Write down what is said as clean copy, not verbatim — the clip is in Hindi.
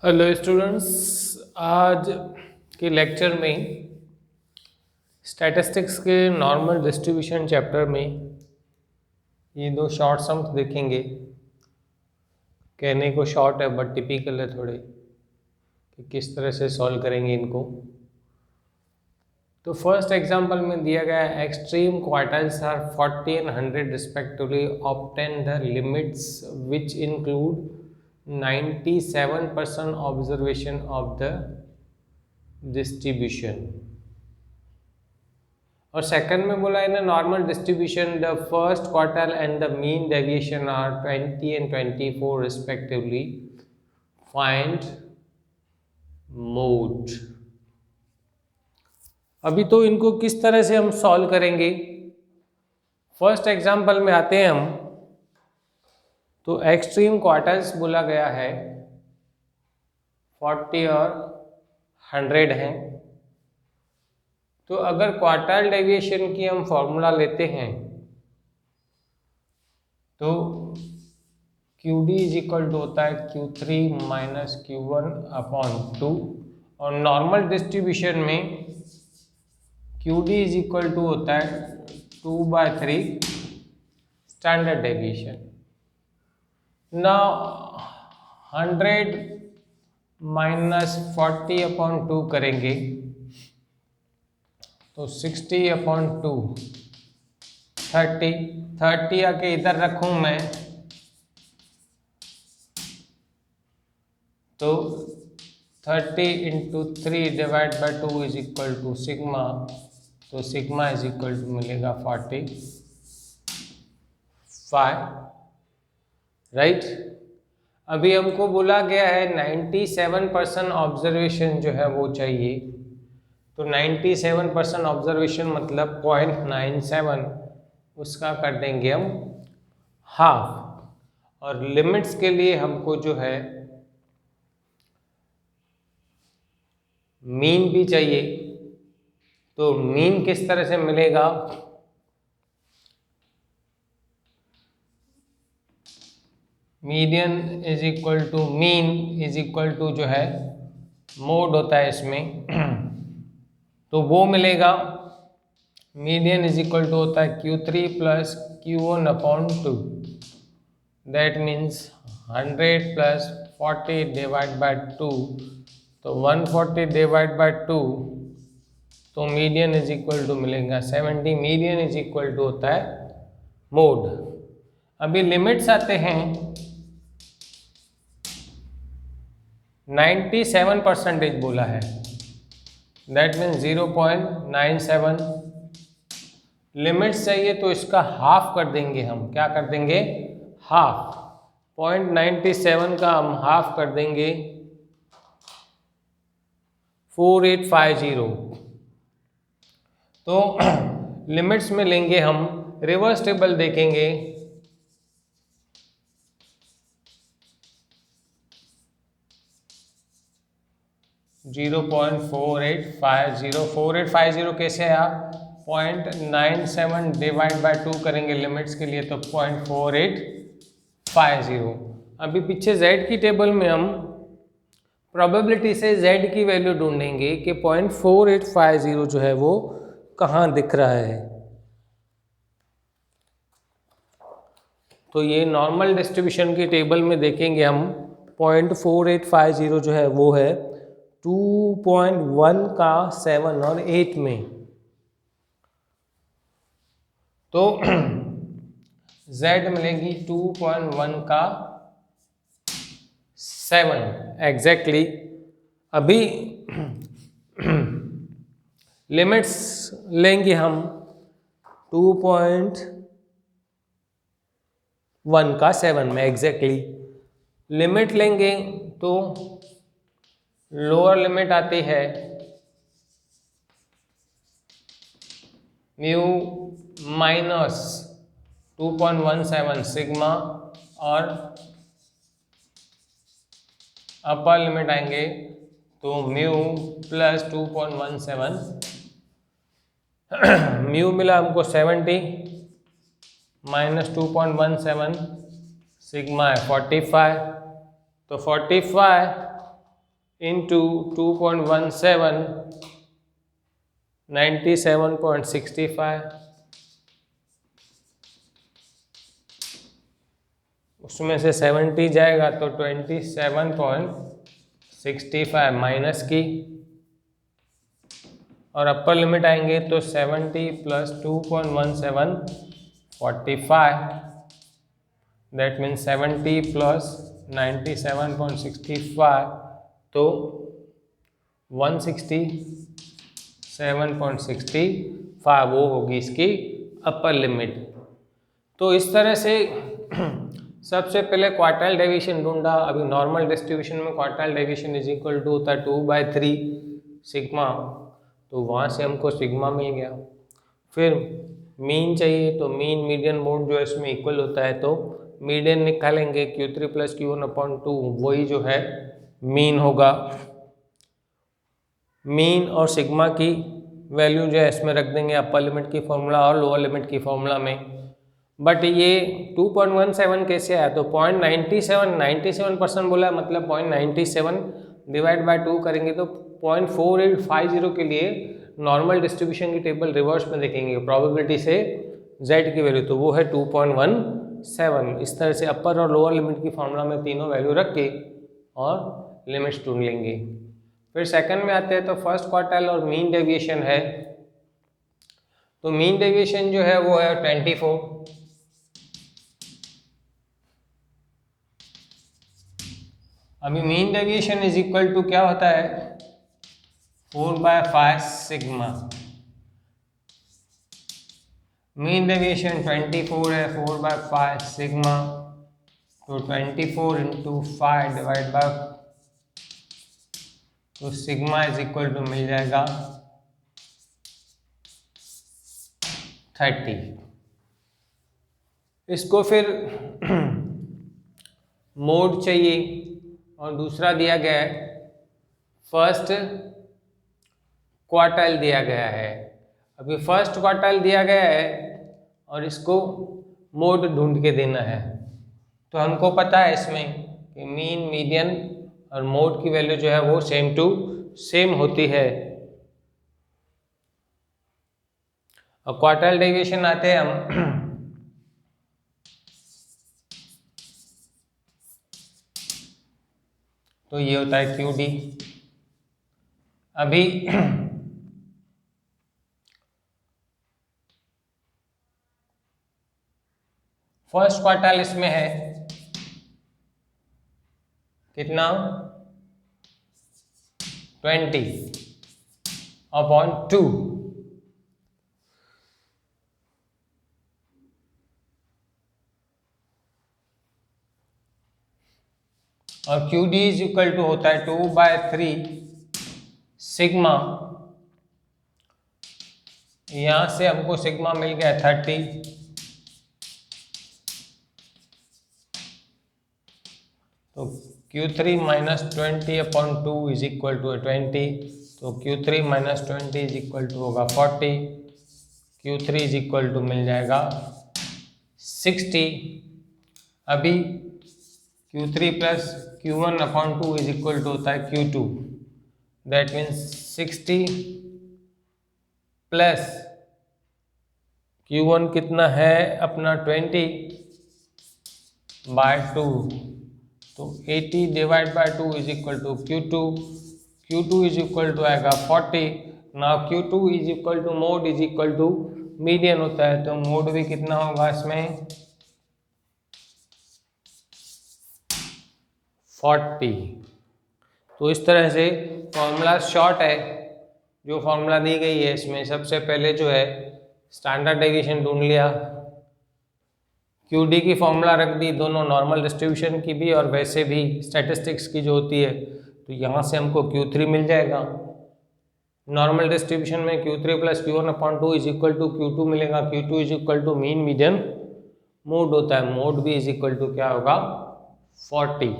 हेलो स्टूडेंट्स, आज के लेक्चर में स्टैटिस्टिक्स के नॉर्मल डिस्ट्रीब्यूशन चैप्टर में ये दो शॉर्ट सम्स देखेंगे। कहने को शॉर्ट है बट टिपिकल है थोड़े, कि किस तरह से सॉल्व करेंगे इनको। तो फर्स्ट एग्जांपल में दिया गया है extreme quartiles are 40 and 100 respectively, obtain the limits which include 97% observation of the distribution। और सेकंड में बोला है ना normal distribution the first quartile and the mean deviation are 20 and 24 respectively, find mode. अभी तो इनको किस तरह से हम सॉल्व करेंगे, फर्स्ट एग्जांपल में आते हैं हम। तो एक्सट्रीम क्वार्टाइल्स बोला गया है 40 और 100 हैं। तो अगर क्वार्टाइल डेविएशन की हम फॉर्मूला लेते हैं तो QD इज इक्वल टू होता है Q3 माइनस Q1 अपॉन 2, और नॉर्मल डिस्ट्रीब्यूशन में QD इज इक्वल टू होता है 2/3 standard deviation. Now 100 minus 40 upon 2 करेंगे तो 60 अपॉन 2 30 आके इधर रखूं मैं तो 30 into 3 divide by 2 is equal to sigma. तो सिग्मा इज इक्वल टू मिलेगा 45, राइट। अभी हमको बोला गया है 97% ऑब्जर्वेशन जो है वो चाहिए। तो 97% ऑब्जर्वेशन मतलब 0.97, उसका कर देंगे हम हाफ। और लिमिट्स के लिए हमको जो है मीन भी चाहिए। तो मीन किस तरह से मिलेगा, median is equal to mean is equal to जो है मोड होता है इसमें तो वो मिलेगा। मीडियन इज इक्वल टू होता है Q3 plus Q1 upon 2, that means 100 plus 40 divide by 2, तो 140 डिवाइड बाई 2, तो मीडियन इज इक्वल टू मिलेगा 70। मीडियन इज इक्वल टू होता है मोड। अभी लिमिट्स आते हैं 97% बोला है, दैट मीन्स 0.97। लिमिट्स चाहिए तो इसका हाफ कर देंगे हम। क्या कर देंगे, हाफ। 0.97 का हम हाफ कर देंगे 4850। तो लिमिट्स में लेंगे हम, रिवर्स टेबल देखेंगे। जीरो 4850 कैसे आया, 0.97 डिवाइड बाई 2 करेंगे लिमिट्स के लिए तो 0.4850। अभी पीछे z की टेबल में हम प्रोबेबिलिटी से z की वैल्यू ढूंढेंगे कि 0.4850 जो है वो कहाँ दिख रहा है। तो ये नॉर्मल डिस्ट्रीब्यूशन की टेबल में देखेंगे हम 0.4850 जो है वो है 2.1 का 7 और 8 में। तो z मिलेगी 2.1 का 7 एग्जैक्टली। अभी लिमिट्स लेंगे हम 2.1 का 7 में एग्जैक्टली। लिमिट लेंगे तो लोअर लिमिट आती है म्यू माइनस 2.17 सिग्मा, और अपर लिमिट आएंगे तो म्यू प्लस 2.17। म्यू मिला हमको 70 माइनस 2.17, सिग्मा है 45। तो 45 इंटू 2.17 97.65, उसमें से 70 जाएगा तो 27.65 माइनस की, और अपर लिमिट आएंगे तो 70 प्लस 2.17 45, दैट मीन्स 70 प्लस 97.65 तो 167.65 वो होगी इसकी अपर लिमिट। तो इस तरह से सबसे पहले क्वार्टाइल डेविएशन ढूंढा। अभी नॉर्मल डिस्ट्रीब्यूशन में quartile deviation is equal to होता है 2/3 सिग्मा, तो वहाँ से हमको सिग्मा मिल गया। फिर मीन चाहिए, तो मीन मीडियन मोड जो है इसमें इक्वल होता है, तो मीडियन निकालेंगे Q3 प्लस Q1/2, वही जो है मीन होगा। मीन और सिग्मा की वैल्यू जो है इसमें रख देंगे अपर लिमिट की फॉर्मूला और लोअर लिमिट की फॉर्मूला में। बट ये 2.17 कैसे आया, तो 97% बोला है, मतलब 0.97 डिवाइड बाय 2 करेंगे तो 0.4850 के लिए नॉर्मल डिस्ट्रीब्यूशन की टेबल रिवर्स में देखेंगे प्रोबेबिलिटी से z की वैल्यू, तो वो है 2.17। इस तरह से अपर और लोअर लिमिट की फॉर्मूला में तीनों वैल्यू रख के और लिमिट्स ढूंढ लेंगे। फिर सेकंड में आते हैं, तो फर्स्ट क्वार्टाइल और मीन डेविएशन है, तो मीन डेविएशन जो है वो है 24। अभी mean deviation is equal to क्या होता है 4/5 सिग्मा। मीन डेविएशन 24 है, 4/5 सिग्मा, तो 24 इंटू 5 डिवाइड बाय, तो सिग्मा इज इक्वल टू मिल जाएगा 30। इसको फिर मोड चाहिए और दूसरा दिया गया है फर्स्ट क्वार्टाइल दिया गया है। अभी फर्स्ट क्वार्टाइल दिया गया है और इसको मोड ढूंढ के देना है, तो हमको पता है इसमें कि मीन मीडियन और मोड की वैल्यू जो है वो सेम टू सेम होती है। और क्वार्टाइल डेविएशन आते हैं हम तो ये होता है QD। अभी फर्स्ट क्वार्टाइल इसमें है कितना 20/2, और QD इज इक्वल टू होता है 2/3 सिग्मा। यहां से हमको सिग्मा मिल गया 30, तो Q3 minus 20/2 is equal to 20, तो Q3 minus 20 is equal to होगा 40, Q3 इज इक्वल टू मिल जाएगा 60। अभी Q3 plus Q1/2 is equal to होता है Q2, that means 60 plus Q1 कितना है अपना 20/2, तो 80 divide by 2 is equal to Q2, Q2 is equal to आएगा 40। Now Q2 is equal to mode is equal to median होता है, तो मोड भी कितना होगा इसमें 40। तो इस तरह से फॉर्मूला शॉर्ट है, जो फॉर्मूला दी गई है इसमें सबसे पहले जो है स्टैंडर्ड डेविएशन ढूंढ लिया, QD की फॉर्मूला रख दी, दोनों नॉर्मल डिस्ट्रीब्यूशन की भी और वैसे भी स्टैटिस्टिक्स की जो होती है, तो यहाँ से हमको Q3 मिल जाएगा। नॉर्मल डिस्ट्रीब्यूशन में Q3 plus Q1/2 is equal to Q2 मिलेगा, Q2 is equal to mean median mode होता है, मोड भी इज इक्वल टू क्या होगा 40।